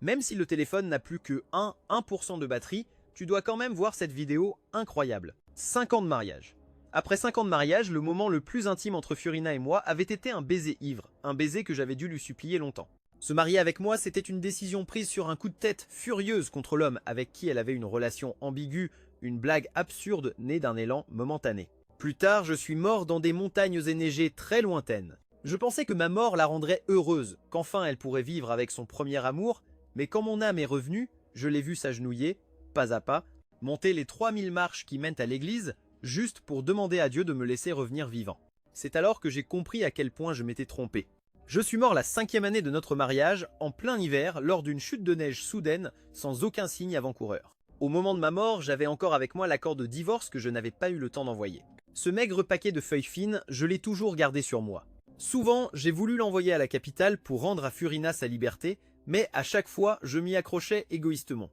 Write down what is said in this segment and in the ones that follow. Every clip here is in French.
Même si le téléphone n'a plus que 1% de batterie, tu dois quand même voir cette vidéo incroyable. 5 ans de mariage. Après 5 ans de mariage, le moment le plus intime entre Furina et moi avait été un baiser ivre, un baiser que j'avais dû lui supplier longtemps. Se marier avec moi, c'était une décision prise sur un coup de tête furieuse contre l'homme avec qui elle avait une relation ambiguë, une blague absurde née d'un élan momentané. Plus tard, je suis mort dans des montagnes enneigées très lointaines. Je pensais que ma mort la rendrait heureuse, qu'enfin elle pourrait vivre avec son premier amour, mais quand mon âme est revenue, je l'ai vue s'agenouiller, pas à pas, monter les 3000 marches qui mènent à l'église, juste pour demander à Dieu de me laisser revenir vivant. C'est alors que j'ai compris à quel point je m'étais trompé. Je suis mort la 5e année de notre mariage, en plein hiver, lors d'une chute de neige soudaine, sans aucun signe avant-coureur. Au moment de ma mort, j'avais encore avec moi l'accord de divorce que je n'avais pas eu le temps d'envoyer. Ce maigre paquet de feuilles fines, je l'ai toujours gardé sur moi. Souvent, j'ai voulu l'envoyer à la capitale pour rendre à Furina sa liberté, mais à chaque fois, je m'y accrochais égoïstement.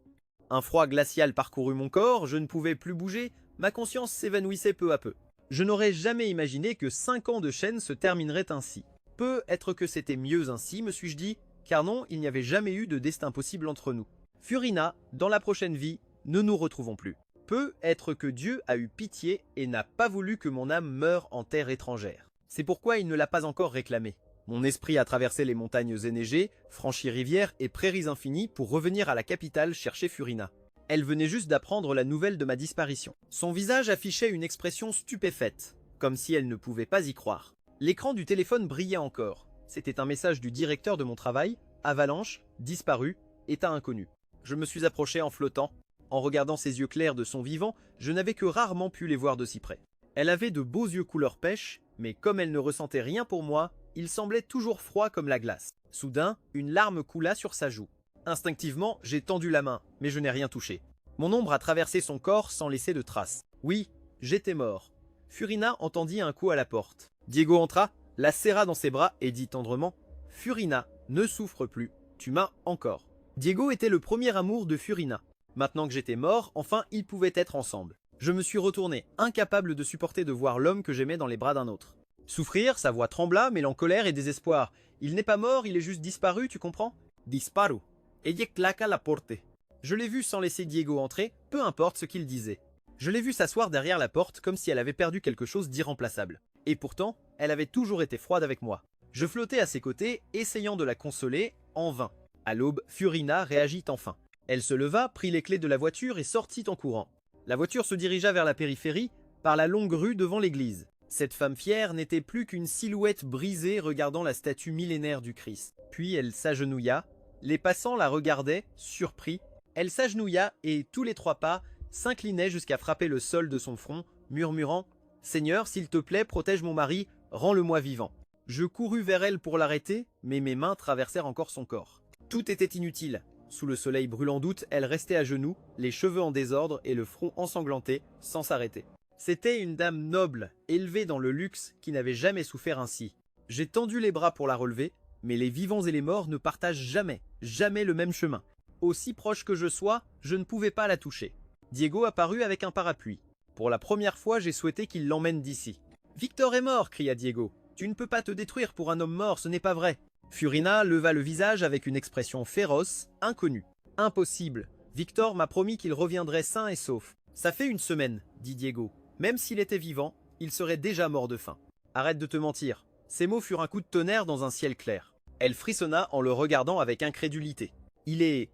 Un froid glacial parcourut mon corps, je ne pouvais plus bouger, ma conscience s'évanouissait peu à peu. Je n'aurais jamais imaginé que 5 ans de chaîne se termineraient ainsi. Peut être que c'était mieux ainsi, me suis-je dit, car non, il n'y avait jamais eu de destin possible entre nous. Furina, dans la prochaine vie, ne nous retrouvons plus. Peut être que Dieu a eu pitié et n'a pas voulu que mon âme meure en terre étrangère. C'est pourquoi il ne l'a pas encore réclamé. Mon esprit a traversé les montagnes enneigées, franchi rivières et prairies infinies pour revenir à la capitale chercher Furina. Elle venait juste d'apprendre la nouvelle de ma disparition. Son visage affichait une expression stupéfaite, comme si elle ne pouvait pas y croire. L'écran du téléphone brillait encore. C'était un message du directeur de mon travail, avalanche, disparu, état inconnu. Je me suis approché en flottant. En regardant ses yeux clairs de son vivant, je n'avais que rarement pu les voir de si près. Elle avait de beaux yeux couleur pêche, mais comme elle ne ressentait rien pour moi, il semblait toujours froid comme la glace. Soudain, une larme coula sur sa joue. Instinctivement, j'ai tendu la main, mais je n'ai rien touché. Mon ombre a traversé son corps sans laisser de traces. Oui, j'étais mort. Furina entendit un coup à la porte. Diego entra, la serra dans ses bras et dit tendrement « Furina, ne souffre plus, tu m'as encore ». Diego était le premier amour de Furina. Maintenant que j'étais mort, enfin ils pouvaient être ensemble. Je me suis retourné, incapable de supporter de voir l'homme que j'aimais dans les bras d'un autre. Souffrir, sa voix trembla, mêlant colère et désespoir. Il n'est pas mort, il est juste disparu, tu comprends? Disparu. Ella claca la porte. Je l'ai vu sans laisser Diego entrer, peu importe ce qu'il disait. Je l'ai vu s'asseoir derrière la porte comme si elle avait perdu quelque chose d'irremplaçable. Et pourtant, elle avait toujours été froide avec moi. Je flottais à ses côtés, essayant de la consoler, en vain. À l'aube, Furina réagit enfin. Elle se leva, prit les clés de la voiture et sortit en courant. La voiture se dirigea vers la périphérie, par la longue rue devant l'église. Cette femme fière n'était plus qu'une silhouette brisée regardant la statue millénaire du Christ. Puis elle s'agenouilla. Les passants la regardaient, surpris. Elle s'agenouilla et, tous les 3 pas, s'inclinait jusqu'à frapper le sol de son front, murmurant « Seigneur, s'il te plaît, protège mon mari, rends-le-moi vivant ». Je courus vers elle pour l'arrêter, mais mes mains traversèrent encore son corps. Tout était inutile. Sous le soleil brûlant d'août, elle restait à genoux, les cheveux en désordre et le front ensanglanté, sans s'arrêter. C'était une dame noble, élevée dans le luxe, qui n'avait jamais souffert ainsi. J'ai tendu les bras pour la relever, mais les vivants et les morts ne partagent jamais, jamais le même chemin. Aussi proche que je sois, je ne pouvais pas la toucher. Diego apparut avec un parapluie. Pour la première fois, j'ai souhaité qu'il l'emmène d'ici. « Victor est mort !» cria Diego. « Tu ne peux pas te détruire pour un homme mort, ce n'est pas vrai !» Furina leva le visage avec une expression féroce, inconnue. « Impossible. Victor m'a promis qu'il reviendrait sain et sauf. »« Ça fait 1 semaine, » dit Diego. « Même s'il était vivant, il serait déjà mort de faim. »« Arrête de te mentir. » Ces mots furent un coup de tonnerre dans un ciel clair. Elle frissonna en le regardant avec incrédulité. « Il est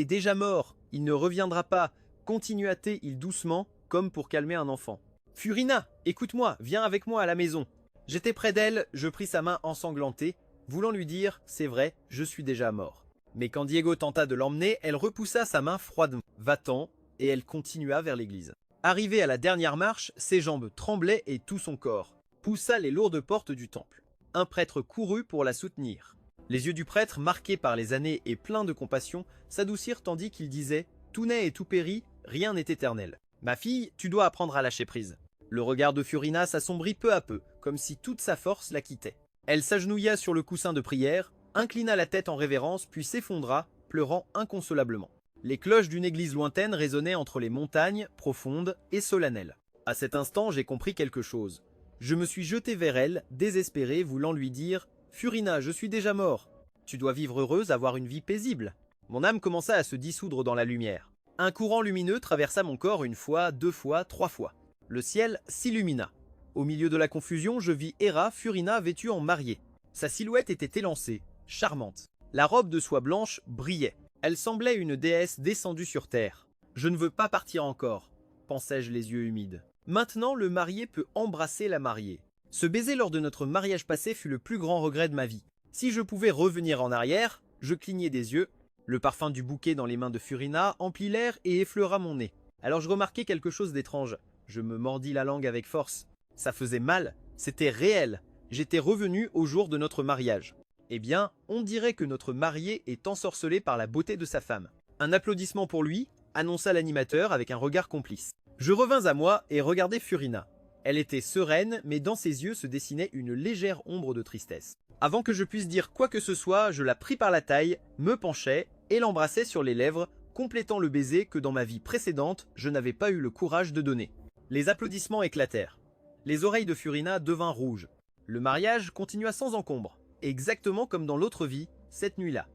déjà mort. Il ne reviendra pas. » Continua-t-il doucement, comme pour calmer un enfant. « Furina, écoute-moi, viens avec moi à la maison. » J'étais près d'elle, je pris sa main ensanglantée, voulant lui dire « C'est vrai, je suis déjà mort. » Mais quand Diego tenta de l'emmener, elle repoussa sa main froidement. Va-t'en, et elle continua vers l'église. Arrivée à la dernière marche, ses jambes tremblaient et tout son corps. Poussa les lourdes portes du temple. Un prêtre courut pour la soutenir. Les yeux du prêtre, marqués par les années et pleins de compassion, s'adoucirent tandis qu'il disait « Tout naît et tout périt, rien n'est éternel. Ma fille, tu dois apprendre à lâcher prise. » Le regard de Furina s'assombrit peu à peu, comme si toute sa force la quittait. Elle s'agenouilla sur le coussin de prière, inclina la tête en révérence, puis s'effondra, pleurant inconsolablement. Les cloches d'une église lointaine résonnaient entre les montagnes, profondes et solennelles. À cet instant, j'ai compris quelque chose. Je me suis jeté vers elle, désespéré, voulant lui dire « Furina, je suis déjà mort. Tu dois vivre heureuse, avoir une vie paisible. » Mon âme commença à se dissoudre dans la lumière. Un courant lumineux traversa mon corps une fois, deux fois, trois fois. Le ciel s'illumina. Au milieu de la confusion, je vis Hera, Furina, vêtue en mariée. Sa silhouette était élancée, charmante. La robe de soie blanche brillait. Elle semblait une déesse descendue sur terre. « Je ne veux pas partir encore », pensai-je les yeux humides. Maintenant, le marié peut embrasser la mariée. Ce baiser lors de notre mariage passé fut le plus grand regret de ma vie. Si je pouvais revenir en arrière, je clignai des yeux. Le parfum du bouquet dans les mains de Furina emplit l'air et effleura mon nez. Alors je remarquai quelque chose d'étrange. Je me mordis la langue avec force. Ça faisait mal, c'était réel. J'étais revenu au jour de notre mariage. Eh bien, on dirait que notre marié est ensorcelé par la beauté de sa femme. Un applaudissement pour lui, annonça l'animateur avec un regard complice. Je revins à moi et regardai Furina. Elle était sereine, mais dans ses yeux se dessinait une légère ombre de tristesse. Avant que je puisse dire quoi que ce soit, je la pris par la taille, me penchai et l'embrassai sur les lèvres, complétant le baiser que dans ma vie précédente, je n'avais pas eu le courage de donner. Les applaudissements éclatèrent. Les oreilles de Furina devinrent rouges. Le mariage continua sans encombre, exactement comme dans l'autre vie, cette nuit-là.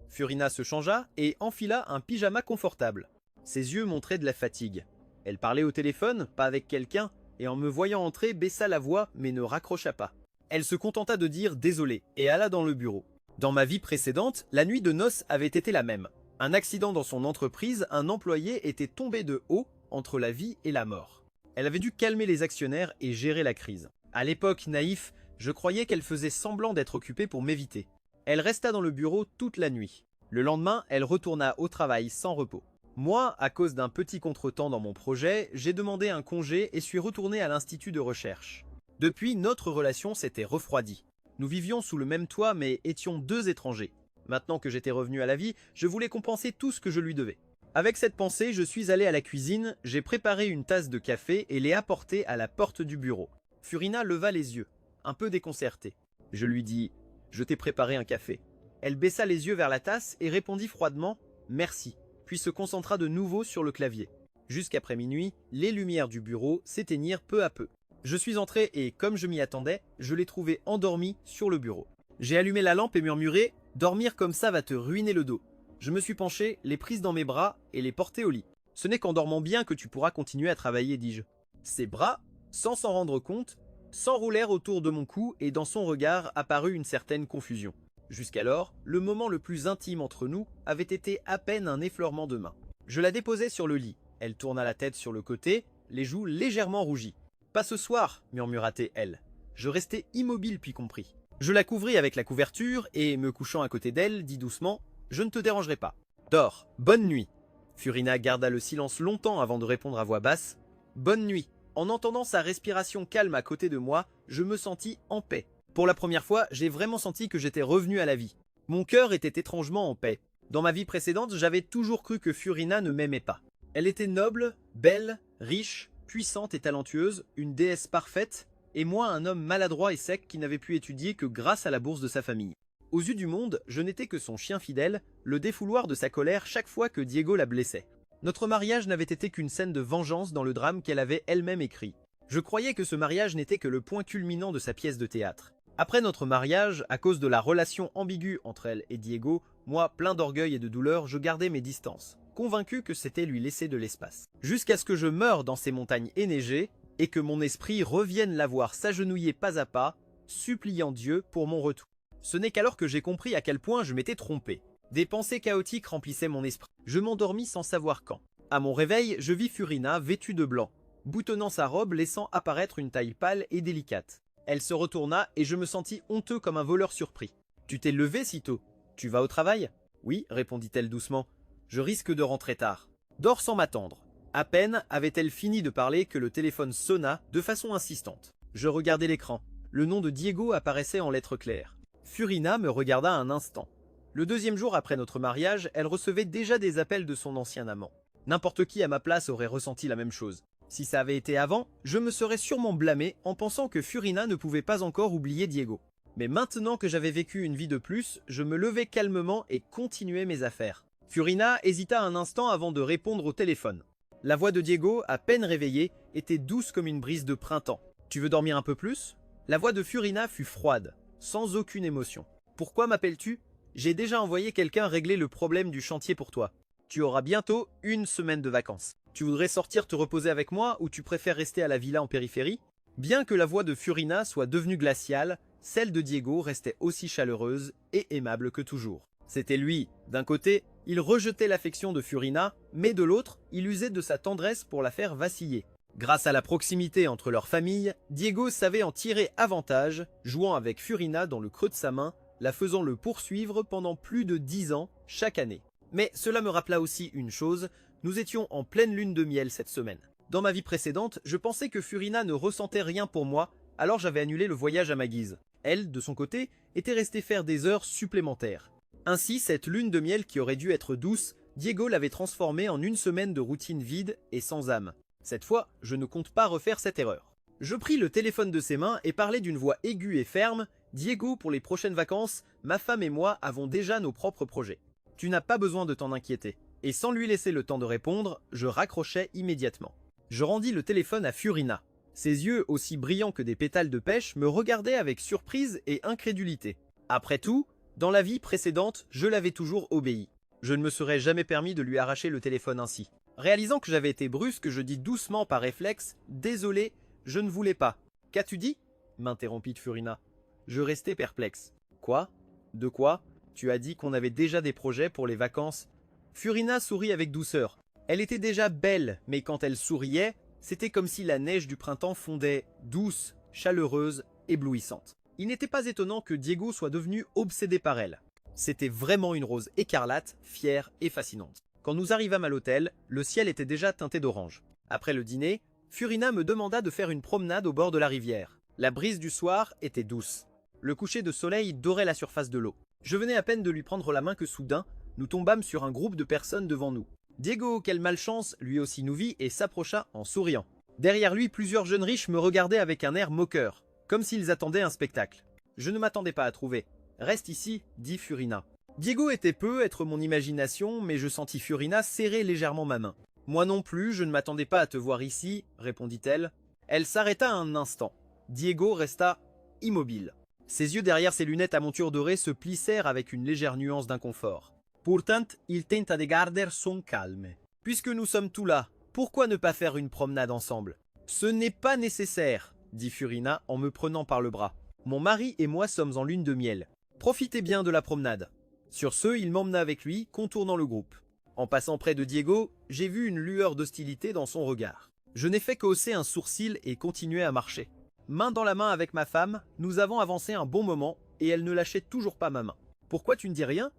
Furina se changea et enfila un pyjama confortable. Ses yeux montraient de la fatigue. Elle parlait au téléphone, pas avec quelqu'un, et en me voyant entrer, baissa la voix mais ne raccrocha pas. Elle se contenta de dire « désolé » et alla dans le bureau. Dans ma vie précédente, la nuit de noces avait été la même. Un accident dans son entreprise, un employé était tombé de haut entre la vie et la mort. Elle avait dû calmer les actionnaires et gérer la crise. À l'époque, naïf, je croyais qu'elle faisait semblant d'être occupée pour m'éviter. Elle resta dans le bureau toute la nuit. Le lendemain, elle retourna au travail sans repos. Moi, à cause d'un petit contretemps dans mon projet, j'ai demandé un congé et suis retourné à l'institut de recherche. Depuis, notre relation s'était refroidie. Nous vivions sous le même toit mais étions deux étrangers. Maintenant que j'étais revenu à la vie, je voulais compenser tout ce que je lui devais. Avec cette pensée, je suis allé à la cuisine, j'ai préparé une tasse de café et l'ai apportée à la porte du bureau. Furina leva les yeux, un peu déconcertée. Je lui dis « Je t'ai préparé un café ». Elle baissa les yeux vers la tasse et répondit froidement « Merci », puis se concentra de nouveau sur le clavier. Jusqu'après minuit, les lumières du bureau s'éteignirent peu à peu. Je suis entré et, comme je m'y attendais, je l'ai trouvée endormie sur le bureau. J'ai allumé la lampe et murmuré « Dormir comme ça va te ruiner le dos ». Je me suis penché, les prises dans mes bras et les porté au lit. « Ce n'est qu'en dormant bien que tu pourras continuer à travailler, dis-je. » Ses bras, sans s'en rendre compte, s'enroulèrent autour de mon cou et dans son regard apparut une certaine confusion. Jusqu'alors, le moment le plus intime entre nous avait été à peine un effleurement de main. Je la déposai sur le lit. Elle tourna la tête sur le côté, les joues légèrement rougies. « Pas ce soir » murmura-t-elle. Je restai immobile puis compris. Je la couvris avec la couverture et, me couchant à côté d'elle, dit doucement « Je ne te dérangerai pas. Dors. Bonne nuit. » Furina garda le silence longtemps avant de répondre à voix basse « Bonne nuit. » En entendant sa respiration calme à côté de moi, je me sentis en paix. Pour la première fois, j'ai vraiment senti que j'étais revenu à la vie. Mon cœur était étrangement en paix. Dans ma vie précédente, j'avais toujours cru que Furina ne m'aimait pas. Elle était noble, belle, riche, puissante et talentueuse, une déesse parfaite, et moi un homme maladroit et sec qui n'avait pu étudier que grâce à la bourse de sa famille. Aux yeux du monde, je n'étais que son chien fidèle, le défouloir de sa colère chaque fois que Diego la blessait. Notre mariage n'avait été qu'une scène de vengeance dans le drame qu'elle avait elle-même écrit. Je croyais que ce mariage n'était que le point culminant de sa pièce de théâtre. Après notre mariage, à cause de la relation ambiguë entre elle et Diego, moi, plein d'orgueil et de douleur, je gardais mes distances, convaincu que c'était lui laisser de l'espace. Jusqu'à ce que je meure dans ces montagnes enneigées et que mon esprit revienne la voir s'agenouiller pas à pas, suppliant Dieu pour mon retour. Ce n'est qu'alors que j'ai compris à quel point je m'étais trompé. Des pensées chaotiques remplissaient mon esprit. Je m'endormis sans savoir quand. À mon réveil, je vis Furina vêtue de blanc, boutonnant sa robe laissant apparaître une taille pâle et délicate. Elle se retourna et je me sentis honteux comme un voleur surpris. « Tu t'es levé si tôt? Tu vas au travail ?»« Oui, répondit-elle doucement. Je risque de rentrer tard. »« Dors sans m'attendre. » À peine avait-elle fini de parler que le téléphone sonna de façon insistante. Je regardai l'écran. Le nom de Diego apparaissait en lettres claires. Furina me regarda un instant. Le deuxième jour après notre mariage, elle recevait déjà des appels de son ancien amant. N'importe qui à ma place aurait ressenti la même chose. Si ça avait été avant, je me serais sûrement blâmé en pensant que Furina ne pouvait pas encore oublier Diego. Mais maintenant que j'avais vécu une vie de plus, je me levai calmement et continuai mes affaires. Furina hésita un instant avant de répondre au téléphone. La voix de Diego, à peine réveillée, était douce comme une brise de printemps. « Tu veux dormir un peu plus ?» La voix de Furina fut froide, sans aucune émotion. « Pourquoi m'appelles-tu » J'ai déjà envoyé quelqu'un régler le problème du chantier pour toi. Tu auras bientôt une semaine de vacances. Tu voudrais sortir te reposer avec moi ou tu préfères rester à la villa en périphérie? Bien que la voix de Furina soit devenue glaciale, celle de Diego restait aussi chaleureuse et aimable que toujours. C'était lui. D'un côté, il rejetait l'affection de Furina, mais de l'autre, il usait de sa tendresse pour la faire vaciller. Grâce à la proximité entre leurs familles, Diego savait en tirer avantage, jouant avec Furina dans le creux de sa main, la faisant le poursuivre pendant plus de 10 ans chaque année. Mais cela me rappela aussi une chose, nous étions en pleine lune de miel cette semaine. Dans ma vie précédente, je pensais que Furina ne ressentait rien pour moi, alors j'avais annulé le voyage à ma guise. Elle, de son côté, était restée faire des heures supplémentaires. Ainsi, cette lune de miel qui aurait dû être douce, Diego l'avait transformée en une semaine de routine vide et sans âme. Cette fois, je ne compte pas refaire cette erreur. Je pris le téléphone de ses mains et parlais d'une voix aiguë et ferme. Diego, pour les prochaines vacances, ma femme et moi avons déjà nos propres projets. Tu n'as pas besoin de t'en inquiéter. Et sans lui laisser le temps de répondre, je raccrochai immédiatement. Je rendis le téléphone à Furina. Ses yeux, aussi brillants que des pétales de pêche, me regardaient avec surprise et incrédulité. Après tout, dans la vie précédente, je l'avais toujours obéi. Je ne me serais jamais permis de lui arracher le téléphone ainsi. Réalisant que j'avais été brusque, je dis doucement par réflexe « Désolé, je ne voulais pas. »« Qu'as-tu dit » m'interrompit Furina. Je restai perplexe. « Quoi ? De quoi ? Tu as dit qu'on avait déjà des projets pour les vacances. » Furina sourit avec douceur. Elle était déjà belle, mais quand elle souriait, c'était comme si la neige du printemps fondait, douce, chaleureuse, éblouissante. Il n'était pas étonnant que Diego soit devenu obsédé par elle. C'était vraiment une rose écarlate, fière et fascinante. Quand nous arrivâmes à l'hôtel, le ciel était déjà teinté d'orange. Après le dîner, Furina me demanda de faire une promenade au bord de la rivière. La brise du soir était douce. Le coucher de soleil dorait la surface de l'eau. Je venais à peine de lui prendre la main que soudain, nous tombâmes sur un groupe de personnes devant nous. Diego, quelle malchance, lui aussi nous vit et s'approcha en souriant. Derrière lui, plusieurs jeunes riches me regardaient avec un air moqueur, comme s'ils attendaient un spectacle. Je ne m'attendais pas à trouver. « Reste ici », dit Furina. Diego était peu être mon imagination, mais je sentis Furina serrer légèrement ma main. « Moi non plus, je ne m'attendais pas à te voir ici », répondit-elle. Elle s'arrêta un instant. Diego resta immobile. Ses yeux derrière ses lunettes à monture dorée se plissèrent avec une légère nuance d'inconfort. Pourtant, il tenta de garder son calme. Puisque nous sommes tous là, pourquoi ne pas faire une promenade ensemble? Ce n'est pas nécessaire, dit Furina en me prenant par le bras. Mon mari et moi sommes en lune de miel. Profitez bien de la promenade. Sur ce, il m'emmena avec lui, contournant le groupe. En passant près de Diego, j'ai vu une lueur d'hostilité dans son regard. Je n'ai fait qu'hausser un sourcil et continuer à marcher. Main dans la main avec ma femme, nous avons avancé un bon moment et elle ne lâchait toujours pas ma main. Pourquoi tu ne dis rien?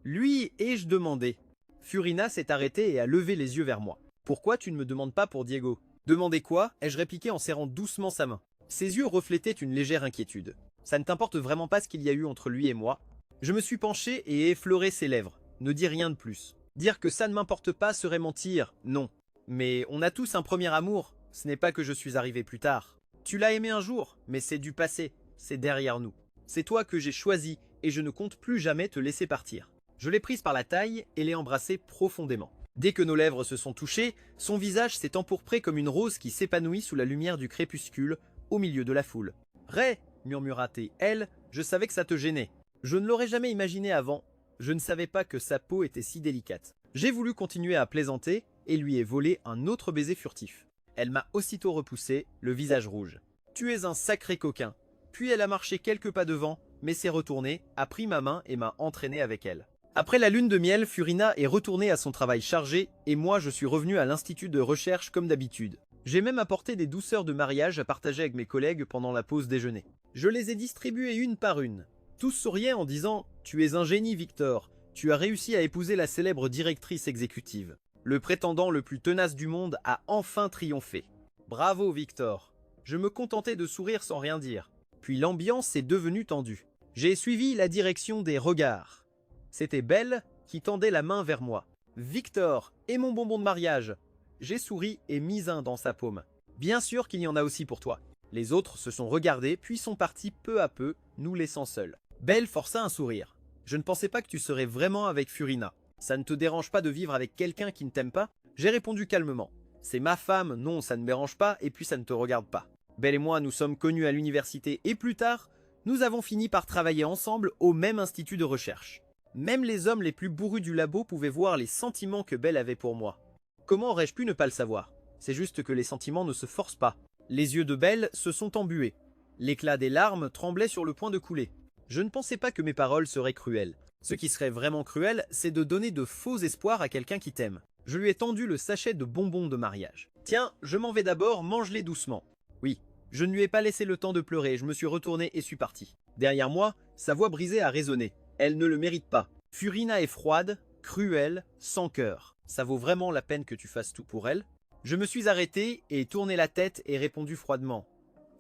Lui ai-je demandé. Furina s'est arrêtée et a levé les yeux vers moi. Pourquoi tu ne me demandes pas pour Diego? Demander quoi? Ai-je répliqué en serrant doucement sa main. Ses yeux reflétaient une légère inquiétude. Ça ne t'importe vraiment pas ce qu'il y a eu entre lui et moi? Je me suis penché et ai effleuré ses lèvres. Ne dis rien de plus. Dire que ça ne m'importe pas serait mentir, non. Mais on a tous un premier amour, ce n'est pas que je suis arrivé plus tard. Tu l'as aimé un jour, mais c'est du passé, c'est derrière nous. C'est toi que j'ai choisi et je ne compte plus jamais te laisser partir. Je l'ai prise par la taille et l'ai embrassée profondément. Dès que nos lèvres se sont touchées, son visage s'est empourpré comme une rose qui s'épanouit sous la lumière du crépuscule, au milieu de la foule. « Ray !» murmura-t-elle, je savais que ça te gênait. Je ne l'aurais jamais imaginé avant, je ne savais pas que sa peau était si délicate. J'ai voulu continuer à plaisanter et lui ai volé un autre baiser furtif. Elle m'a aussitôt repoussé, le visage rouge. « Tu es un sacré coquin !» Puis elle a marché quelques pas devant, mais s'est retournée, a pris ma main et m'a entraîné avec elle. Après la lune de miel, Furina est retournée à son travail chargé et moi je suis revenu à l'institut de recherche comme d'habitude. J'ai même apporté des douceurs de mariage à partager avec mes collègues pendant la pause déjeuner. Je les ai distribuées une par une. Tous souriaient en disant « Tu es un génie, Victor. Tu as réussi à épouser la célèbre directrice exécutive. Le prétendant le plus tenace du monde a enfin triomphé. Bravo, Victor. » Je me contentais de sourire sans rien dire. Puis l'ambiance est devenue tendue. J'ai suivi la direction des regards. C'était Belle qui tendait la main vers moi. « Victor, et mon bonbon de mariage ?» J'ai souri et mis un dans sa paume. « Bien sûr qu'il y en a aussi pour toi. » Les autres se sont regardés puis sont partis peu à peu, nous laissant seuls. Belle força un sourire. « Je ne pensais pas que tu serais vraiment avec Furina. Ça ne te dérange pas de vivre avec quelqu'un qui ne t'aime pas ?» J'ai répondu calmement. « C'est ma femme, non, ça ne me dérange pas, et puis ça ne te regarde pas. Belle et moi, nous sommes connus à l'université et plus tard, Nous avons fini par travailler ensemble au même institut de recherche. Même les hommes les plus bourrus du labo pouvaient voir les sentiments que Belle avait pour moi. Comment aurais-je pu ne pas le savoir? C'est juste que les sentiments ne se forcent pas. Les yeux de Belle se sont embués. L'éclat des larmes tremblait sur le point de couler. Je ne pensais pas que mes paroles seraient cruelles. Ce qui serait vraiment cruel, c'est de donner de faux espoirs à quelqu'un qui t'aime. Je lui ai tendu le sachet de bonbons de mariage. Tiens, je m'en vais d'abord, mange-les doucement. Oui, je ne lui ai pas laissé le temps de pleurer, je me suis retourné et suis parti. Derrière moi, sa voix brisée a résonné. Elle ne le mérite pas. Furina est froide, cruelle, sans cœur. Ça vaut vraiment la peine que tu fasses tout pour elle? Je me suis arrêté et tourné la tête et répondu froidement.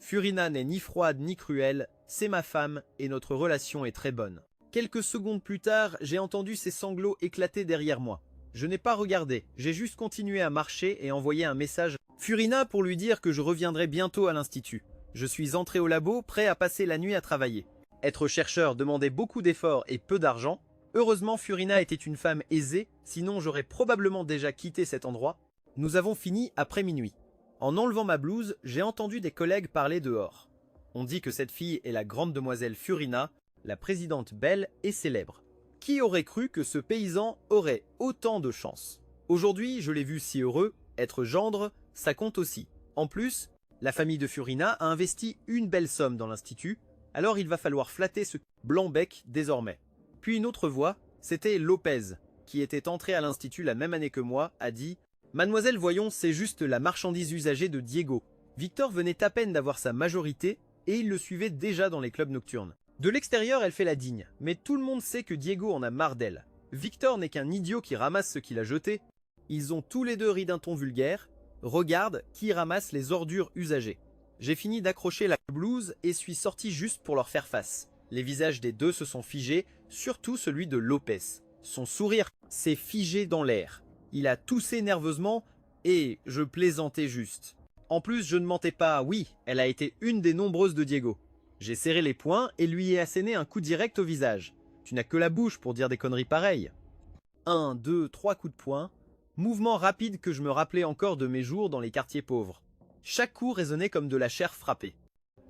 Furina n'est ni froide ni cruelle, c'est ma femme et notre relation est très bonne. Quelques secondes plus tard, j'ai entendu ses sanglots éclater derrière moi. Je n'ai pas regardé, j'ai juste continué à marcher et envoyé un message à Furina pour lui dire que je reviendrai bientôt à l'institut. Je suis entré au labo, prêt à passer la nuit à travailler. Être chercheur demandait beaucoup d'efforts et peu d'argent. Heureusement, Furina était une femme aisée, sinon j'aurais probablement déjà quitté cet endroit. Nous avons fini après minuit. En enlevant ma blouse, j'ai entendu des collègues parler dehors. On dit que cette fille est la grande demoiselle Furina, la présidente Belle et célèbre. Qui aurait cru que ce paysan aurait autant de chance? Aujourd'hui, je l'ai vu si heureux, être gendre, ça compte aussi. En plus, la famille de Furina a investi une belle somme dans l'institut, alors il va falloir flatter ce blanc-bec désormais. Puis une autre voix, c'était Lopez, qui était entré à l'institut la même année que moi, a dit « Mademoiselle, voyons, c'est juste la marchandise usagée de Diego. » Victor venait à peine d'avoir sa majorité et il le suivait déjà dans les clubs nocturnes. De l'extérieur, elle fait la digne, mais tout le monde sait que Diego en a marre d'elle. Victor n'est qu'un idiot qui ramasse ce qu'il a jeté. Ils ont tous les deux ri d'un ton vulgaire. Regarde qui ramasse les ordures usagées. J'ai fini d'accrocher la blouse et suis sorti juste pour leur faire face. Les visages des deux se sont figés, surtout celui de Lopez. Son sourire s'est figé dans l'air. Il a toussé nerveusement et je plaisantais juste. En plus, je ne mentais pas, oui, elle a été une des nombreuses de Diego. J'ai serré les poings et lui ai asséné un coup direct au visage. Tu n'as que la bouche pour dire des conneries pareilles. 1, 2, 3 coups de poing. Mouvement rapide que je me rappelais encore de mes jours dans les quartiers pauvres. Chaque coup résonnait comme de la chair frappée.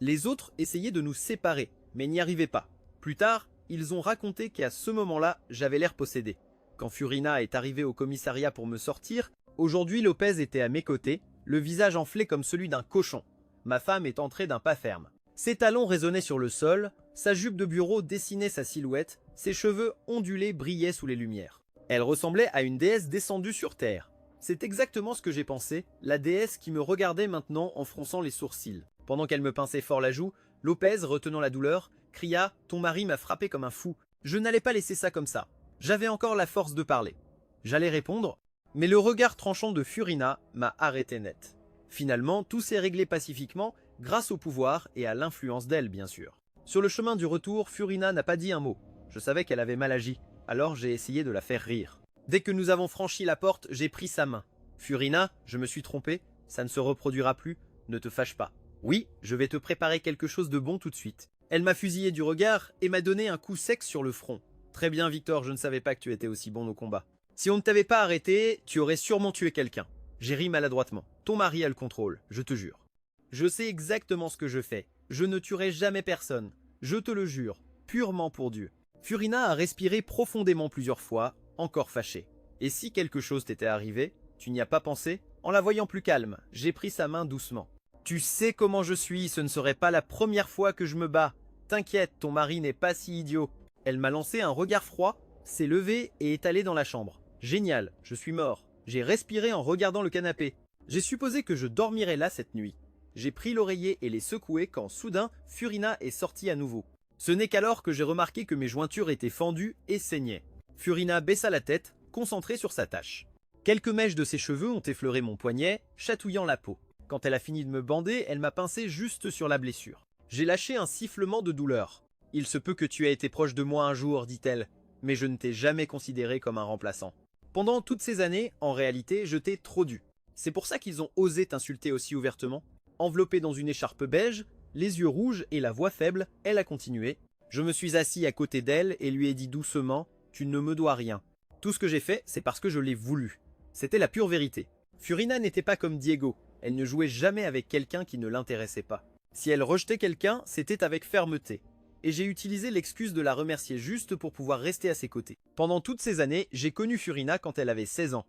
Les autres essayaient de nous séparer, mais n'y arrivaient pas. Plus tard, ils ont raconté qu'à ce moment-là, j'avais l'air possédé. Quand Furina est arrivée au commissariat pour me sortir, aujourd'hui Lopez était à mes côtés, le visage enflé comme celui d'un cochon. Ma femme est entrée d'un pas ferme. Ses talons résonnaient sur le sol, sa jupe de bureau dessinait sa silhouette, ses cheveux ondulés brillaient sous les lumières. Elle ressemblait à une déesse descendue sur terre. C'est exactement ce que j'ai pensé, la déesse qui me regardait maintenant en fronçant les sourcils. Pendant qu'elle me pinçait fort la joue, Lopez, retenant la douleur, cria « Ton mari m'a frappé comme un fou. » Je n'allais pas laisser ça comme ça. J'avais encore la force de parler. J'allais répondre, mais le regard tranchant de Furina m'a arrêté net. Finalement, tout s'est réglé pacifiquement, grâce au pouvoir et à l'influence d'elle, bien sûr. Sur le chemin du retour, Furina n'a pas dit un mot. Je savais qu'elle avait mal agi, alors j'ai essayé de la faire rire. Dès que nous avons franchi la porte, j'ai pris sa main. « Furina, je me suis trompé, ça ne se reproduira plus, ne te fâche pas. Oui, je vais te préparer quelque chose de bon tout de suite. » Elle m'a fusillé du regard et m'a donné un coup sec sur le front. « Très bien Victor, je ne savais pas que tu étais aussi bon au combat. Si on ne t'avait pas arrêté, tu aurais sûrement tué quelqu'un. » J'ai ri maladroitement. « Ton mari a le contrôle, je te jure. » Je sais exactement ce que je fais. Je ne tuerai jamais personne. Je te le jure, purement pour Dieu. Furina a respiré profondément plusieurs fois, encore fâchée. Et si quelque chose t'était arrivé, tu n'y as pas pensé? En la voyant plus calme, j'ai pris sa main doucement. Tu sais comment je suis, ce ne serait pas la première fois que je me bats. T'inquiète, ton mari n'est pas si idiot. Elle m'a lancé un regard froid, s'est levée et est allée dans la chambre. Génial, je suis mort. J'ai respiré en regardant le canapé. J'ai supposé que je dormirais là cette nuit. J'ai pris l'oreiller et l'ai secoué quand soudain Furina est sortie à nouveau. Ce n'est qu'alors que j'ai remarqué que mes jointures étaient fendues et saignaient. Furina baissa la tête, concentrée sur sa tâche. Quelques mèches de ses cheveux ont effleuré mon poignet, chatouillant la peau. Quand elle a fini de me bander, elle m'a pincé juste sur la blessure. J'ai lâché un sifflement de douleur. « Il se peut que tu aies été proche de moi un jour, dit-elle, mais je ne t'ai jamais considéré comme un remplaçant. Pendant toutes ces années, en réalité, je t'ai trop dû. C'est pour ça qu'ils ont osé t'insulter aussi ouvertement. » Enveloppée dans une écharpe beige, les yeux rouges et la voix faible, elle a continué. Je me suis assis à côté d'elle et lui ai dit doucement « Tu ne me dois rien. Tout ce que j'ai fait, c'est parce que je l'ai voulu. » C'était la pure vérité. Furina n'était pas comme Diego. Elle ne jouait jamais avec quelqu'un qui ne l'intéressait pas. Si elle rejetait quelqu'un, c'était avec fermeté. et j'ai utilisé l'excuse de la remercier juste pour pouvoir rester à ses côtés. Pendant toutes ces années, j'ai connu Furina quand elle avait 16 ans.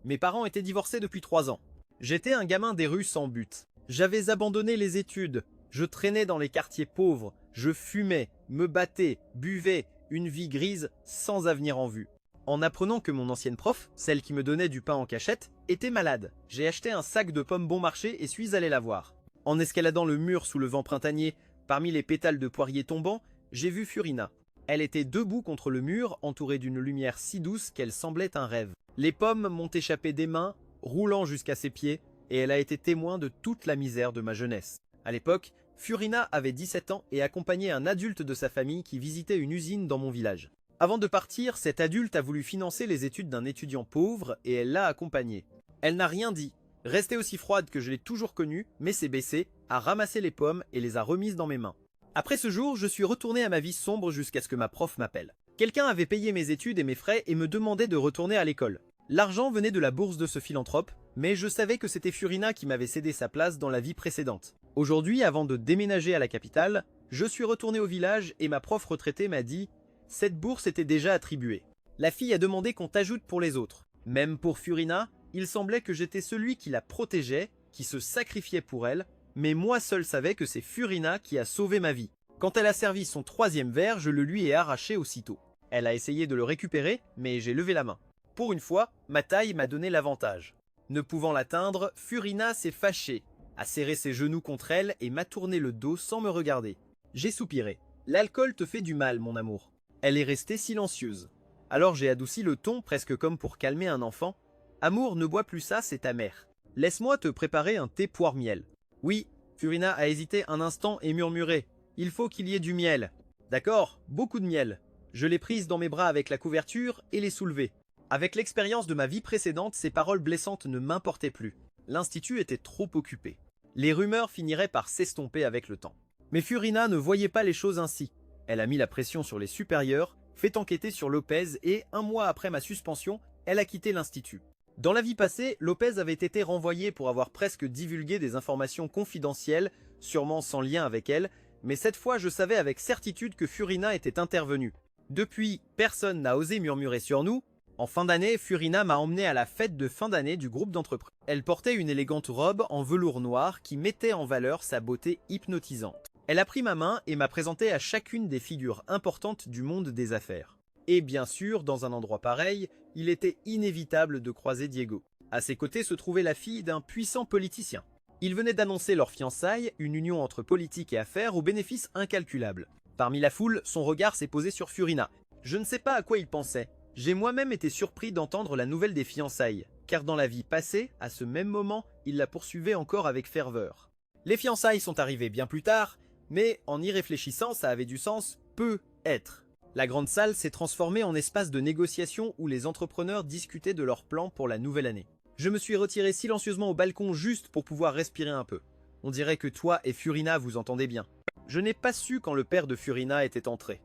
Mes parents étaient divorcés depuis 3 ans. J'étais un gamin des rues sans but. J'avais abandonné les études. Je traînais dans les quartiers pauvres. Je fumais, me battais, buvais, une vie grise sans avenir en vue. En apprenant que mon ancienne prof, celle qui me donnait du pain en cachette, était malade, j'ai acheté un sac de pommes bon marché et suis allé la voir. En escaladant le mur sous le vent printanier, parmi les pétales de poirier tombants, j'ai vu Furina. Elle était debout contre le mur, entourée d'une lumière si douce qu'elle semblait un rêve. Les pommes m'ont échappé des mains, roulant jusqu'à ses pieds, et elle a été témoin de toute la misère de ma jeunesse. À l'époque, Furina avait 17 ans et accompagnait un adulte de sa famille qui visitait une usine dans mon village. Avant de partir, cet adulte a voulu financer les études d'un étudiant pauvre et elle l'a accompagné. Elle n'a rien dit, restée aussi froide que je l'ai toujours connue, mais s'est baissée, a ramassé les pommes et les a remises dans mes mains. Après ce jour, je suis retourné à ma vie sombre jusqu'à ce que ma prof m'appelle. Quelqu'un avait payé mes études et mes frais et me demandait de retourner à l'école. L'argent venait de la bourse de ce philanthrope, mais je savais que c'était Furina qui m'avait cédé sa place dans la vie précédente. Aujourd'hui, avant de déménager à la capitale, je suis retourné au village et ma prof retraitée m'a dit « Cette bourse était déjà attribuée. La fille a demandé qu'on t'ajoute pour les autres. Même pour Furina, il semblait que j'étais celui qui la protégeait, qui se sacrifiait pour elle, mais moi seul savais que c'est Furina qui a sauvé ma vie. Quand elle a servi son 3e verre, je le lui ai arraché aussitôt. Elle a essayé de le récupérer, mais j'ai levé la main. Pour une fois, ma taille m'a donné l'avantage. Ne pouvant l'atteindre, Furina s'est fâchée, a serré ses genoux contre elle et m'a tourné le dos sans me regarder. J'ai soupiré. L'alcool te fait du mal, mon amour. Elle est restée silencieuse. Alors j'ai adouci le ton, presque comme pour calmer un enfant. Amour, ne bois plus ça, c'est ta mère. Laisse-moi te préparer un thé poire-miel. Oui, Furina a hésité un instant et murmuré. Il faut qu'il y ait du miel. D'accord, beaucoup de miel. Je l'ai prise dans mes bras avec la couverture et l'ai soulevée. Avec l'expérience de ma vie précédente, ces paroles blessantes ne m'importaient plus. L'institut était trop occupé. Les rumeurs finiraient par s'estomper avec le temps. Mais Furina ne voyait pas les choses ainsi. Elle a mis la pression sur les supérieurs, fait enquêter sur Lopez et, 1 mois après ma suspension, elle a quitté l'institut. Dans la vie passée, Lopez avait été renvoyé pour avoir presque divulgué des informations confidentielles, sûrement sans lien avec elle, mais cette fois je savais avec certitude que Furina était intervenue. Depuis, personne n'a osé murmurer sur nous. En fin d'année, Furina m'a emmené à la fête de fin d'année du groupe d'entreprise. Elle portait une élégante robe en velours noir qui mettait en valeur sa beauté hypnotisante. Elle a pris ma main et m'a présenté à chacune des figures importantes du monde des affaires. Et bien sûr, dans un endroit pareil, il était inévitable de croiser Diego. À ses côtés se trouvait la fille d'un puissant politicien. Ils venaient d'annoncer leur fiançailles, une union entre politique et affaires aux bénéfices incalculables. Parmi la foule, son regard s'est posé sur Furina. Je ne sais pas à quoi il pensait. J'ai moi-même été surpris d'entendre la nouvelle des fiançailles, car dans la vie passée, à ce même moment, il la poursuivait encore avec ferveur. Les fiançailles sont arrivées bien plus tard, mais en y réfléchissant, ça avait du sens « peut-être ». La grande salle s'est transformée en espace de négociation où les entrepreneurs discutaient de leurs plans pour la nouvelle année. Je me suis retiré silencieusement au balcon juste pour pouvoir respirer un peu. On dirait que toi et Furina vous entendez bien. Je n'ai pas su quand le père de Furina était entré.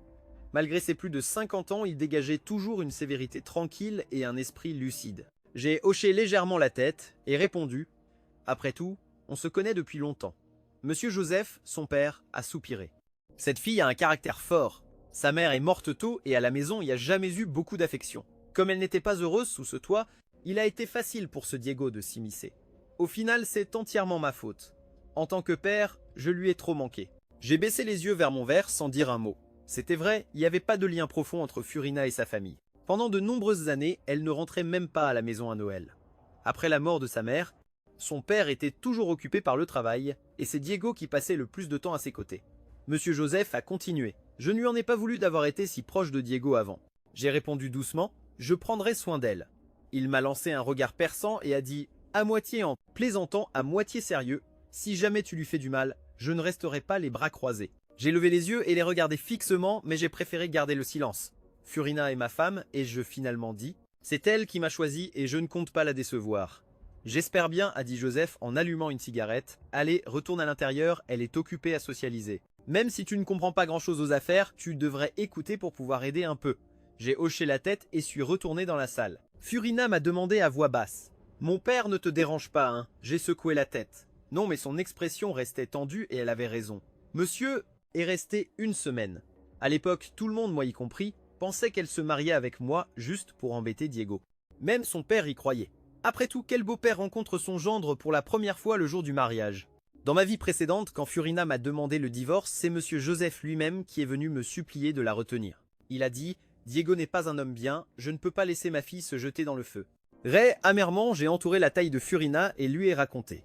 Malgré ses plus de 50 ans, il dégageait toujours une sévérité tranquille et un esprit lucide. J'ai hoché légèrement la tête et répondu « Après tout, on se connaît depuis longtemps. » Monsieur Joseph, son père, a soupiré. Cette fille a un caractère fort. Sa mère est morte tôt et à la maison, il n'y a jamais eu beaucoup d'affection. Comme elle n'était pas heureuse sous ce toit, il a été facile pour ce Diego de s'immiscer. Au final, c'est entièrement ma faute. En tant que père, je lui ai trop manqué. J'ai baissé les yeux vers mon verre sans dire un mot. C'était vrai, il n'y avait pas de lien profond entre Furina et sa famille. Pendant de nombreuses années, elle ne rentrait même pas à la maison à Noël. Après la mort de sa mère, son père était toujours occupé par le travail, et c'est Diego qui passait le plus de temps à ses côtés. Monsieur Joseph a continué. Je ne lui en ai pas voulu d'avoir été si proche de Diego avant. J'ai répondu doucement, je prendrai soin d'elle. Il m'a lancé un regard perçant et a dit, à moitié en plaisantant, à moitié sérieux, si jamais tu lui fais du mal, je ne resterai pas les bras croisés. J'ai levé les yeux et les regardé fixement, mais j'ai préféré garder le silence. Furina est ma femme, et je finalement dis, c'est elle qui m'a choisi et je ne compte pas la décevoir. J'espère bien, a dit Joseph en allumant une cigarette. Allez, retourne à l'intérieur, elle est occupée à socialiser. Même si tu ne comprends pas grand-chose aux affaires, tu devrais écouter pour pouvoir aider un peu. J'ai hoché la tête et suis retourné dans la salle. Furina m'a demandé à voix basse. Mon père ne te dérange pas, hein? J'ai secoué la tête. Non, mais son expression restait tendue et elle avait raison. Monsieur est resté 1 semaine. À l'époque, tout le monde, moi y compris, pensait qu'elle se mariait avec moi juste pour embêter Diego. Même son père y croyait. Après tout, quel beau-père rencontre son gendre pour la première fois le jour du mariage? Dans ma vie précédente, quand Furina m'a demandé le divorce, c'est monsieur Joseph lui-même qui est venu me supplier de la retenir. Il a dit « Diego n'est pas un homme bien, je ne peux pas laisser ma fille se jeter dans le feu. » Ray, amèrement, j'ai entouré la taille de Furina et lui ai raconté.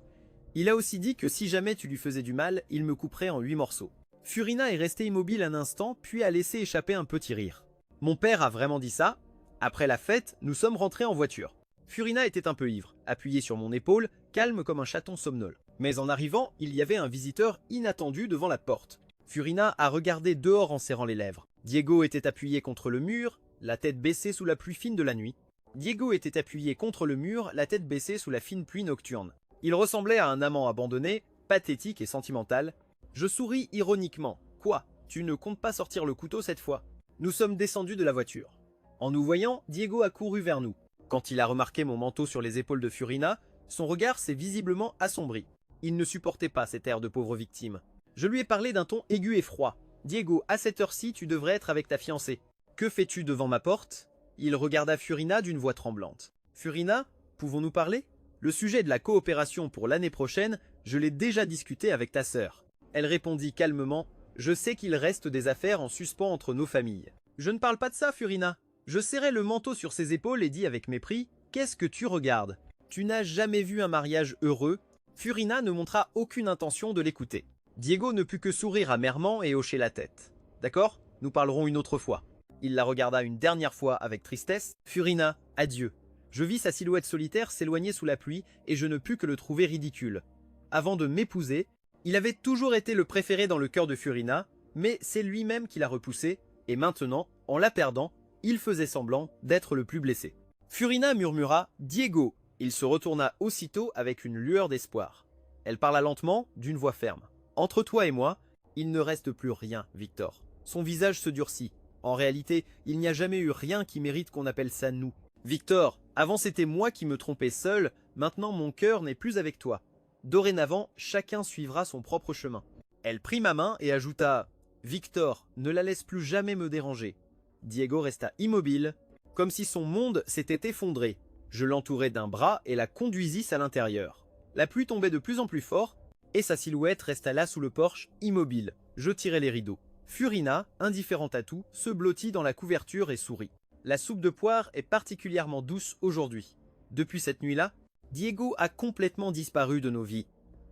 Il a aussi dit que si jamais tu lui faisais du mal, il me couperait en 8 morceaux. Furina est restée immobile un instant, puis a laissé échapper un petit rire. Mon père a vraiment dit ça. Après la fête, nous sommes rentrés en voiture. Furina était un peu ivre, appuyée sur mon épaule, calme comme un chaton somnole. Mais en arrivant, il y avait un visiteur inattendu devant la porte. Furina a regardé dehors en serrant les lèvres. Diego était appuyé contre le mur, la tête baissée sous la pluie fine de la nuit. Diego était appuyé contre le mur, la tête baissée sous la fine pluie nocturne. Il ressemblait à un amant abandonné, pathétique et sentimental. Je souris ironiquement. Quoi? Tu ne comptes pas sortir le couteau cette fois? Nous sommes descendus de la voiture. En nous voyant, Diego a couru vers nous. Quand il a remarqué mon manteau sur les épaules de Furina, son regard s'est visiblement assombri. Il ne supportait pas cet air de pauvre victime. Je lui ai parlé d'un ton aigu et froid. « Diego, à cette heure-ci, tu devrais être avec ta fiancée. Que fais-tu devant ma porte ?» Il regarda Furina d'une voix tremblante. « Furina, pouvons-nous parler? Le sujet de la coopération pour l'année prochaine, je l'ai déjà discuté avec ta sœur. » Elle répondit calmement « Je sais qu'il reste des affaires en suspens entre nos familles. »« Je ne parle pas de ça, Furina. » Je serrai le manteau sur ses épaules et dis avec mépris « Qu'est-ce que tu regardes? Tu n'as jamais vu un mariage heureux ?» Furina ne montra aucune intention de l'écouter. Diego ne put que sourire amèrement et hocher la tête. « D'accord, nous parlerons une autre fois. » Il la regarda une dernière fois avec tristesse. « Furina, adieu. » Je vis sa silhouette solitaire s'éloigner sous la pluie et je ne pus que le trouver ridicule. Avant de m'épouser, il avait toujours été le préféré dans le cœur de Furina, mais c'est lui-même qui l'a repoussé, et maintenant, en la perdant, il faisait semblant d'être le plus blessé. Furina murmura « Diego !» Il se retourna aussitôt avec une lueur d'espoir. Elle parla lentement, d'une voix ferme. « Entre toi et moi, il ne reste plus rien, Victor. » Son visage se durcit. En réalité, il n'y a jamais eu rien qui mérite qu'on appelle ça « nous ». « Victor, avant c'était moi qui me trompais seul, maintenant mon cœur n'est plus avec toi. Dorénavant, chacun suivra son propre chemin. » Elle prit ma main et ajouta « Victor, ne la laisse plus jamais me déranger. » Diego resta immobile, comme si son monde s'était effondré. Je l'entourai d'un bras et la conduisis à l'intérieur. La pluie tombait de plus en plus fort, et sa silhouette resta là sous le porche, immobile. Je tirai les rideaux. Furina, indifférente à tout, se blottit dans la couverture et sourit. La soupe de poire est particulièrement douce aujourd'hui. Depuis cette nuit-là, Diego a complètement disparu de nos vies.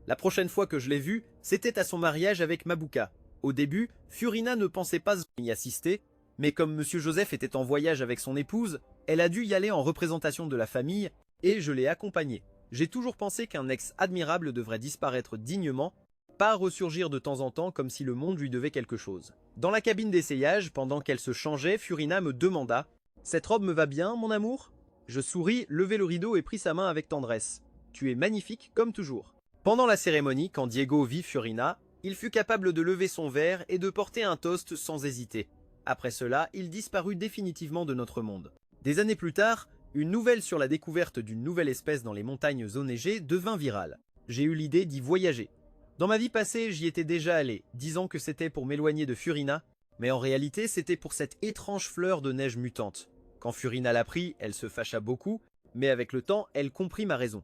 La prochaine fois que je l'ai vu, c'était à son mariage avec Mabuka. Au début, Furina ne pensait pas y assister, mais comme monsieur Joseph était en voyage avec son épouse, elle a dû y aller en représentation de la famille, et je l'ai accompagnée. J'ai toujours pensé qu'un ex admirable devrait disparaître dignement, pas ressurgir de temps en temps comme si le monde lui devait quelque chose. Dans la cabine d'essayage, pendant qu'elle se changeait, Furina me demanda « Cette robe me va bien, mon amour ?» Je souris, levai le rideau et pris sa main avec tendresse. « Tu es magnifique, comme toujours. » Pendant la cérémonie, quand Diego vit Furina, il fut capable de lever son verre et de porter un toast sans hésiter. Après cela, il disparut définitivement de notre monde. Des années plus tard, une nouvelle sur la découverte d'une nouvelle espèce dans les montagnes enneigées devint virale. J'ai eu l'idée d'y voyager. Dans ma vie passée, j'y étais déjà allé, disant que c'était pour m'éloigner de Furina, mais en réalité, c'était pour cette étrange fleur de neige mutante. Quand Furina l'apprit, elle se fâcha beaucoup, mais avec le temps, elle comprit ma raison.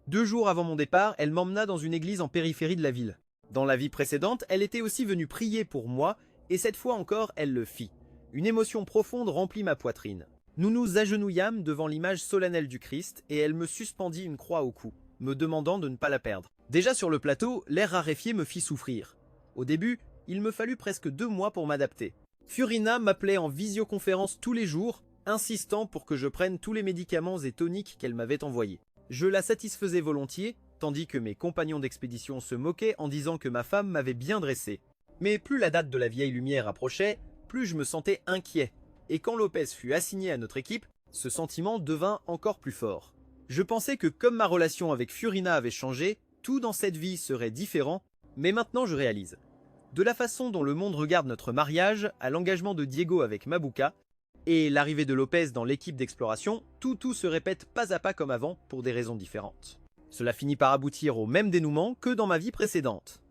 2 jours avant mon départ, elle m'emmena dans une église en périphérie de la ville. Dans la vie précédente, elle était aussi venue prier pour moi, et cette fois encore, elle le fit. Une émotion profonde remplit ma poitrine. Nous nous agenouillâmes devant l'image solennelle du Christ, et elle me suspendit une croix au cou, me demandant de ne pas la perdre. Déjà sur le plateau, l'air raréfié me fit souffrir. Au début, il me fallut presque 2 mois pour m'adapter. Furina m'appelait en visioconférence tous les jours, insistant pour que je prenne tous les médicaments et toniques qu'elle m'avait envoyés. Je la satisfaisais volontiers, tandis que mes compagnons d'expédition se moquaient en disant que ma femme m'avait bien dressé. Mais plus la date de la vieille lumière approchait, plus je me sentais inquiet. Et quand Lopez fut assigné à notre équipe, ce sentiment devint encore plus fort. Je pensais que comme ma relation avec Furina avait changé, tout dans cette vie serait différent, mais maintenant je réalise. De la façon dont le monde regarde notre mariage, à l'engagement de Diego avec Mabuka, et l'arrivée de Lopez dans l'équipe d'exploration, tout se répète pas à pas comme avant pour des raisons différentes. Cela finit par aboutir au même dénouement que dans ma vie précédente.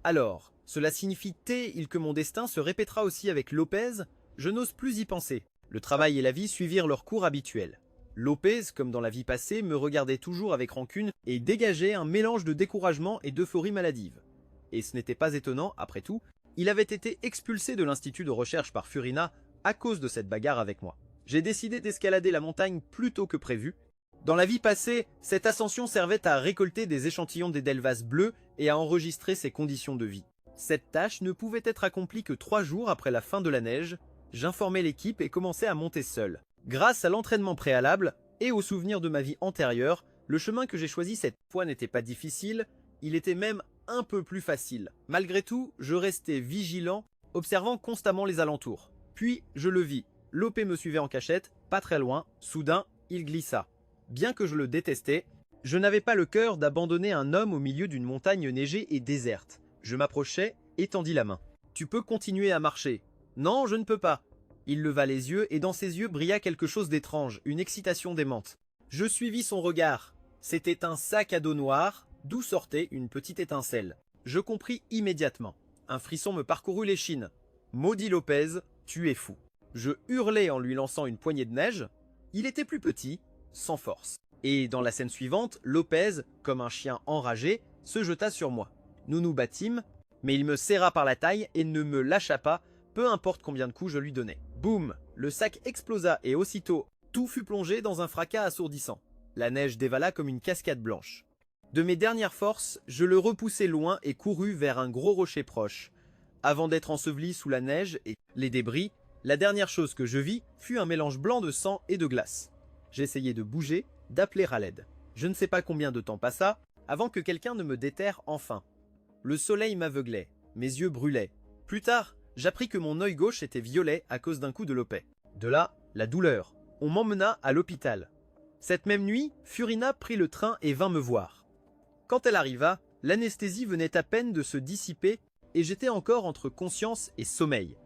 Alors, Cela signifie-t-il que mon destin se répétera aussi avec Lopez? Je n'ose plus y penser. Le travail et la vie suivirent leur cours habituel. Lopez, comme dans la vie passée, me regardait toujours avec rancune et dégageait un mélange de découragement et d'euphorie maladive. Et ce n'était pas étonnant, après tout, il avait été expulsé de l'institut de recherche par Furina à cause de cette bagarre avec moi. J'ai décidé d'escalader la montagne plus tôt que prévu. Dans la vie passée, cette ascension servait à récolter des échantillons d'Edelweiss bleu et à enregistrer ses conditions de vie. Cette tâche ne pouvait être accomplie que 3 jours après la fin de la neige. J'informais l'équipe et commençais à monter seul. Grâce à l'entraînement préalable et aux souvenirs de ma vie antérieure, le chemin que j'ai choisi cette fois n'était pas difficile, il était même un peu plus facile. Malgré tout, je restais vigilant, observant constamment les alentours. Puis, je le vis. Lopé me suivait en cachette, pas très loin. Soudain, il glissa. Bien que je le détestais, je n'avais pas le cœur d'abandonner un homme au milieu d'une montagne neigée et déserte. Je m'approchai et tendis la main. « Tu peux continuer à marcher. »« Non, je ne peux pas. » Il leva les yeux et dans ses yeux brilla quelque chose d'étrange, une excitation démente. Je suivis son regard. C'était un sac à dos noir, d'où sortait une petite étincelle. Je compris immédiatement. Un frisson me parcourut l'échine. « Maudit Lopez, tu es fou. » Je hurlai en lui lançant une poignée de neige. Il était plus petit, sans force. Et dans la scène suivante, Lopez, comme un chien enragé, se jeta sur moi. Nous nous battîmes, mais il me serra par la taille et ne me lâcha pas, peu importe combien de coups je lui donnais. Boum! Le sac explosa et aussitôt, tout fut plongé dans un fracas assourdissant. La neige dévala comme une cascade blanche. De mes dernières forces, je le repoussai loin et courus vers un gros rocher proche. Avant d'être enseveli sous la neige et les débris, la dernière chose que je vis fut un mélange blanc de sang et de glace. J'essayai de bouger, d'appeler à l'aide. Je ne sais pas combien de temps passa avant que quelqu'un ne me déterre enfin. Le soleil m'aveuglait, mes yeux brûlaient. Plus tard, j'appris que mon œil gauche était violet à cause d'un coup de Lopez. De là, la douleur. On m'emmena à l'hôpital. Cette même nuit, Furina prit le train et vint me voir. Quand elle arriva, l'anesthésie venait à peine de se dissiper et j'étais encore entre conscience et sommeil.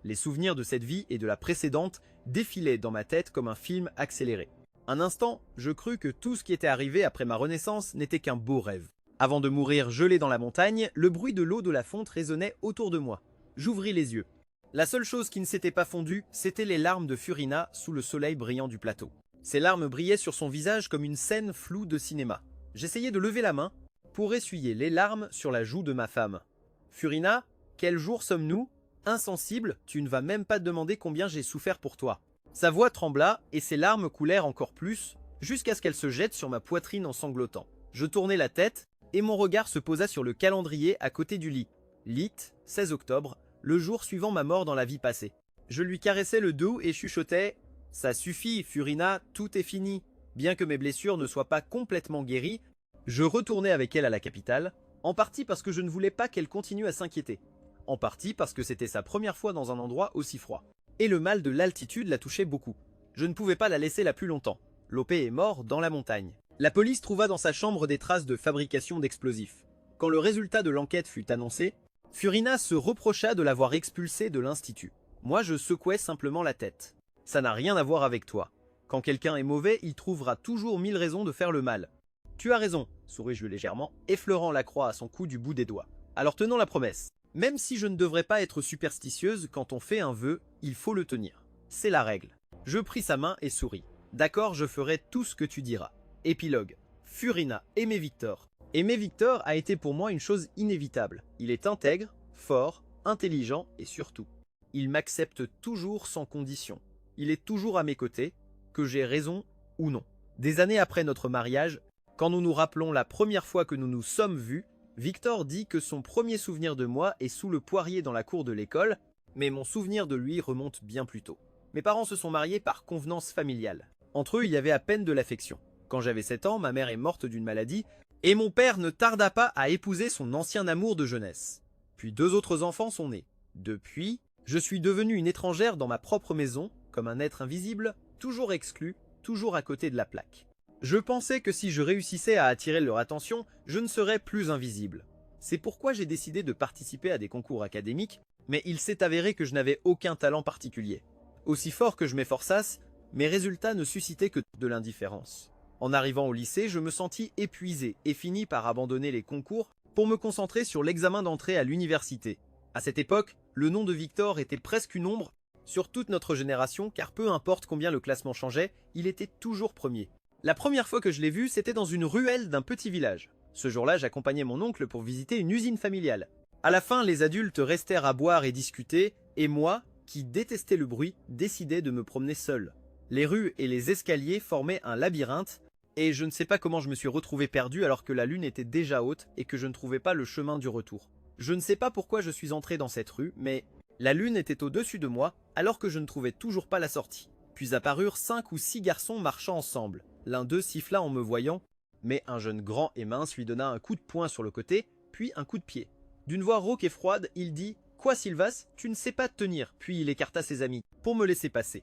Les souvenirs de cette vie et de la précédente défilaient dans ma tête comme un film accéléré. Un instant, je crus que tout ce qui était arrivé après ma renaissance n'était qu'un beau rêve. Avant de mourir gelé dans la montagne, le bruit de l'eau de la fonte résonnait autour de moi. J'ouvris les yeux. La seule chose qui ne s'était pas fondue, c'étaient les larmes de Furina sous le soleil brillant du plateau. Ces larmes brillaient sur son visage comme une scène floue de cinéma. J'essayais de lever la main pour essuyer les larmes sur la joue de ma femme. « Furina, quel jour sommes-nous ? Insensible, tu ne vas même pas te demander combien j'ai souffert pour toi. » Sa voix trembla et ses larmes coulèrent encore plus, jusqu'à ce qu'elle se jette sur ma poitrine en sanglotant. Je tournai la tête et mon regard se posa sur le calendrier à côté du lit. Lit, 16 octobre, le jour suivant ma mort dans la vie passée. Je lui caressai le dos et chuchotai « Ça suffit, Furina, tout est fini. » Bien que mes blessures ne soient pas complètement guéries, je retournai avec elle à la capitale, en partie parce que je ne voulais pas qu'elle continue à s'inquiéter, en partie parce que c'était sa première fois dans un endroit aussi froid. Et le mal de l'altitude la touchait beaucoup. Je ne pouvais pas la laisser là plus longtemps. Lopé est mort dans la montagne. La police trouva dans sa chambre des traces de fabrication d'explosifs. Quand le résultat de l'enquête fut annoncé, Furina se reprocha de l'avoir expulsé de l'institut. Moi, je secouais simplement la tête. Ça n'a rien à voir avec toi. Quand quelqu'un est mauvais, il trouvera toujours 1000 raisons de faire le mal. Tu as raison, souris-je légèrement, effleurant la croix à son cou du bout des doigts. Alors tenons la promesse. Même si je ne devrais pas être superstitieuse, quand on fait un vœu, il faut le tenir. C'est la règle. Je pris sa main et souris. D'accord, je ferai tout ce que tu diras. Épilogue. Furina aimait Victor. Aimer Victor a été pour moi une chose inévitable. Il est intègre, fort, intelligent et surtout, il m'accepte toujours sans condition. Il est toujours à mes côtés, que j'ai raison ou non. Des années après notre mariage, quand nous nous rappelons la première fois que nous nous sommes vus, Victor dit que son premier souvenir de moi est sous le poirier dans la cour de l'école, mais mon souvenir de lui remonte bien plus tôt. Mes parents se sont mariés par convenance familiale. Entre eux, il y avait à peine de l'affection. Quand j'avais 7 ans, ma mère est morte d'une maladie, et mon père ne tarda pas à épouser son ancien amour de jeunesse. Puis 2 autres enfants sont nés. Depuis, je suis devenue une étrangère dans ma propre maison, comme un être invisible, toujours exclu, toujours à côté de la plaque. Je pensais que si je réussissais à attirer leur attention, je ne serais plus invisible. C'est pourquoi j'ai décidé de participer à des concours académiques, mais il s'est avéré que je n'avais aucun talent particulier. Aussi fort que je m'efforçasse, mes résultats ne suscitaient que de l'indifférence. En arrivant au lycée, je me sentis épuisé et finis par abandonner les concours pour me concentrer sur l'examen d'entrée à l'université. À cette époque, le nom de Victor était presque une ombre sur toute notre génération, car peu importe combien le classement changeait, il était toujours premier. La première fois que je l'ai vu, c'était dans une ruelle d'un petit village. Ce jour-là, j'accompagnais mon oncle pour visiter une usine familiale. À la fin, les adultes restèrent à boire et discuter, et moi, qui détestais le bruit, décidai de me promener seul. Les rues et les escaliers formaient un labyrinthe, et je ne sais pas comment je me suis retrouvé perdu alors que la lune était déjà haute et que je ne trouvais pas le chemin du retour. Je ne sais pas pourquoi je suis entré dans cette rue, mais la lune était au-dessus de moi alors que je ne trouvais toujours pas la sortie. Puis apparurent 5 ou 6 garçons marchant ensemble. L'un d'eux siffla en me voyant, mais un jeune grand et mince lui donna un coup de poing sur le côté, puis un coup de pied. D'une voix rauque et froide, il dit « Quoi Sylvaas, tu ne sais pas te tenir ?» Puis il écarta ses amis pour me laisser passer.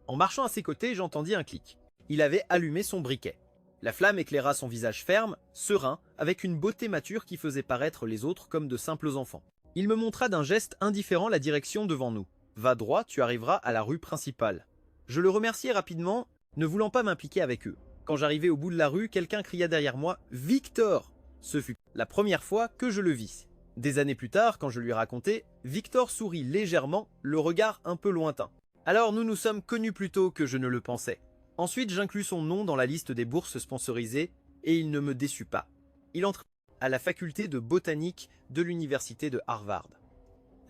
En marchant à ses côtés, j'entendis un clic. Il avait allumé son briquet. La flamme éclaira son visage ferme, serein, avec une beauté mature qui faisait paraître les autres comme de simples enfants. Il me montra d'un geste indifférent la direction devant nous. « Va droit, tu arriveras à la rue principale. » Je le remerciai rapidement, ne voulant pas m'impliquer avec eux. Quand j'arrivai au bout de la rue, quelqu'un cria derrière moi « Victor !» Ce fut la première fois que je le vis. Des années plus tard, quand je lui racontai, Victor sourit légèrement, le regard un peu lointain. Alors nous nous sommes connus plus tôt que je ne le pensais. Ensuite, j'inclus son nom dans la liste des bourses sponsorisées et il ne me déçut pas. Il entra à la faculté de botanique de l'université de Harvard.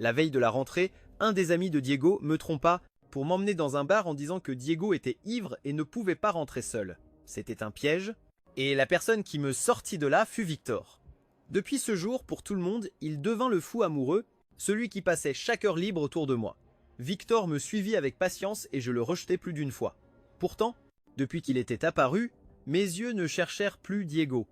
La veille de la rentrée, un des amis de Diego me trompa pour m'emmener dans un bar en disant que Diego était ivre et ne pouvait pas rentrer seul. C'était un piège, et la personne qui me sortit de là fut Victor. Depuis ce jour, pour tout le monde, il devint le fou amoureux, celui qui passait chaque heure libre autour de moi. Victor me suivit avec patience et je le rejetai plus d'une fois. Pourtant, depuis qu'il était apparu, mes yeux ne cherchèrent plus Diego.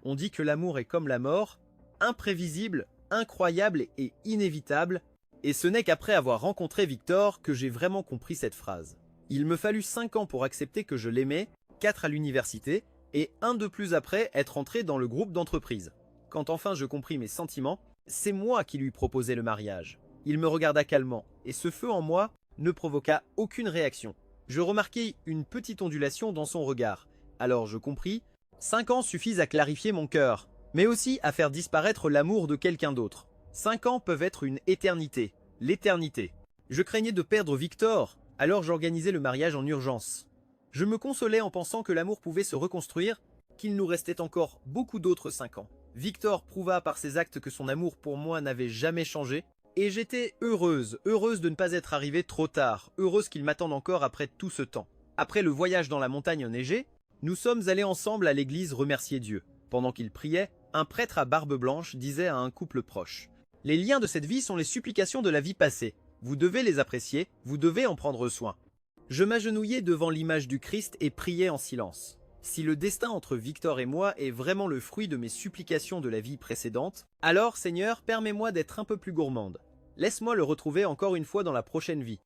On dit que l'amour est comme la mort, imprévisible, incroyable et inévitable, et ce n'est qu'après avoir rencontré Victor que j'ai vraiment compris cette phrase. Il me fallut 5 ans pour accepter que je l'aimais, 4 à l'université, et un de plus après être entré dans le groupe d'entreprise. Quand enfin je compris mes sentiments, c'est moi qui lui proposai le mariage. Il me regarda calmement, et ce feu en moi ne provoqua aucune réaction. Je remarquai une petite ondulation dans son regard. Alors je compris, 5 ans suffisent à clarifier mon cœur, mais aussi à faire disparaître l'amour de quelqu'un d'autre. 5 ans peuvent être une éternité, l'éternité. Je craignais de perdre Victor, alors j'organisai le mariage en urgence. Je me consolais en pensant que l'amour pouvait se reconstruire, qu'il nous restait encore beaucoup d'autres 5 ans. Victor prouva par ses actes que son amour pour moi n'avait jamais changé, et j'étais heureuse de ne pas être arrivée trop tard, heureuse qu'il m'attende encore après tout ce temps. Après le voyage dans la montagne enneigée, nous sommes allés ensemble à l'église remercier Dieu. Pendant qu'il priait, un prêtre à barbe blanche disait à un couple proche « Les liens de cette vie sont les supplications de la vie passée. Vous devez les apprécier, vous devez en prendre soin. » Je m'agenouillai devant l'image du Christ et priai en silence. Si le destin entre Victor et moi est vraiment le fruit de mes supplications de la vie précédente, alors Seigneur, permets-moi d'être un peu plus gourmande. Laisse-moi le retrouver encore une fois dans la prochaine vie.